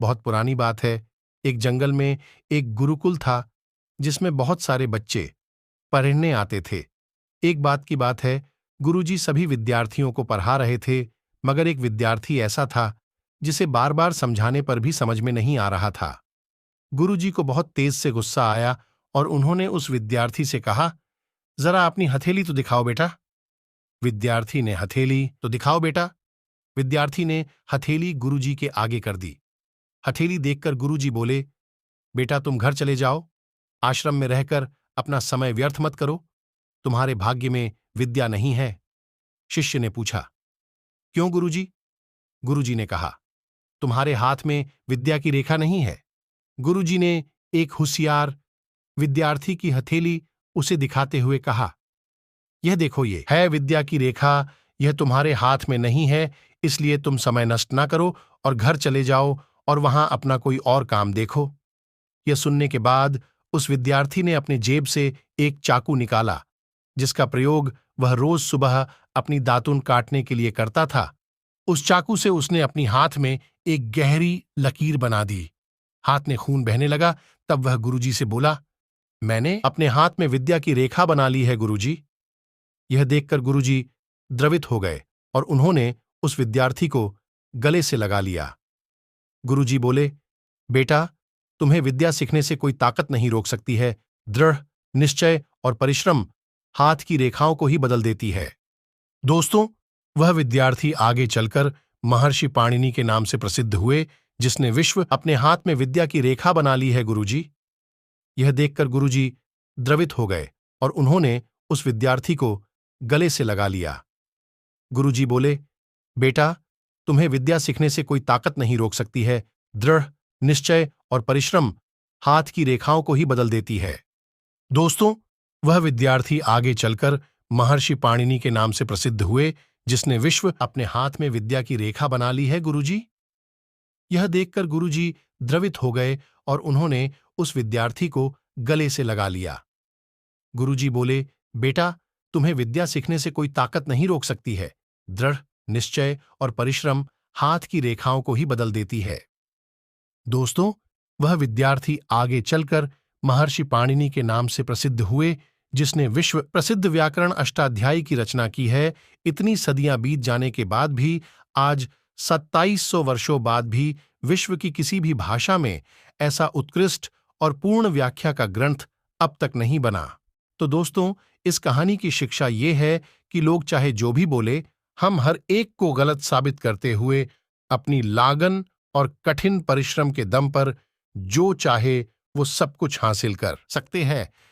बहुत पुरानी बात है। एक जंगल में एक गुरुकुल था जिसमें बहुत सारे बच्चे पढ़ने आते थे। एक बात की बात है, गुरुजी सभी विद्यार्थियों को पढ़ा रहे थे, मगर एक विद्यार्थी ऐसा था जिसे बार बार समझाने पर भी समझ में नहीं आ रहा था। गुरुजी को बहुत तेज से गुस्सा आया और उन्होंने उस विद्यार्थी से कहा, जरा अपनी हथेली तो दिखाओ बेटा। विद्यार्थी ने हथेली तो दिखाओ बेटा। विद्यार्थी ने हथेली गुरुजी के आगे कर दी। हथेली देखकर गुरुजी बोले, बेटा तुम घर चले जाओ, आश्रम में रहकर अपना समय व्यर्थ मत करो, तुम्हारे भाग्य में विद्या नहीं है। शिष्य ने पूछा, क्यों गुरुजी? गुरुजी ने कहा, तुम्हारे हाथ में विद्या की रेखा नहीं है। गुरुजी ने एक होशियार विद्यार्थी की हथेली उसे दिखाते हुए कहा, यह देखो, ये है विद्या की रेखा, यह तुम्हारे हाथ में नहीं है, इसलिए तुम समय नष्ट ना करो और घर चले जाओ और वहां अपना कोई और काम देखो। यह सुनने के बाद उस विद्यार्थी ने अपनी जेब से एक चाकू निकाला, जिसका प्रयोग वह रोज सुबह अपनी दातुन काटने के लिए करता था। उस चाकू से उसने अपनी हाथ में एक गहरी लकीर बना दी। हाथ में खून बहने लगा। तब वह गुरुजी से बोला, मैंने अपने हाथ में विद्या की रेखा बना ली है गुरुजी। यह देखकर गुरुजी द्रवित हो गए और उन्होंने उस विद्यार्थी को गले से लगा लिया। गुरुजी बोले, बेटा, तुम्हें विद्या सीखने से कोई ताकत नहीं रोक सकती है। दृढ़ निश्चय और परिश्रम हाथ की रेखाओं को ही बदल देती है। दोस्तों, वह विद्यार्थी आगे चलकर महर्षि पाणिनि के नाम से प्रसिद्ध हुए, जिसने विश्व अपने हाथ में विद्या की रेखा बना ली है गुरुजी। यह देखकर गुरुजी द्रवित हो गए और उन्होंने उस विद्यार्थी को गले से लगा लिया। गुरुजी बोले, बेटा, तुम्हें विद्या सीखने से कोई ताकत नहीं रोक सकती है। दृढ़ निश्चय और परिश्रम हाथ की रेखाओं को ही बदल देती है। दोस्तों, वह विद्यार्थी आगे चलकर महर्षि पाणिनि के नाम से प्रसिद्ध हुए, जिसने विश्व अपने हाथ में विद्या की रेखा बना ली है गुरुजी। यह देखकर गुरुजी द्रवित हो गए और उन्होंने उस विद्यार्थी को गले से लगा लिया। गुरुजी बोले, बेटा, तुम्हें विद्या सीखने से कोई ताकत नहीं रोक सकती है। दृढ़ निश्चय और परिश्रम हाथ की रेखाओं को ही बदल देती है। दोस्तों, वह विद्यार्थी आगे चलकर महर्षि पाणिनि के नाम से प्रसिद्ध हुए, जिसने विश्व प्रसिद्ध व्याकरण अष्टाध्यायी की रचना की है। इतनी सदियां बीत जाने के बाद भी आज 2700 वर्षों बाद भी विश्व की किसी भी भाषा में ऐसा उत्कृष्ट और पूर्ण व्याख्या का ग्रंथ अब तक नहीं बना। तो दोस्तों, इस कहानी की शिक्षा ये है कि लोग चाहे जो भी बोले, हम हर एक को गलत साबित करते हुए अपनी लागन और कठिन परिश्रम के दम पर जो चाहे वो सब कुछ हासिल कर सकते हैं।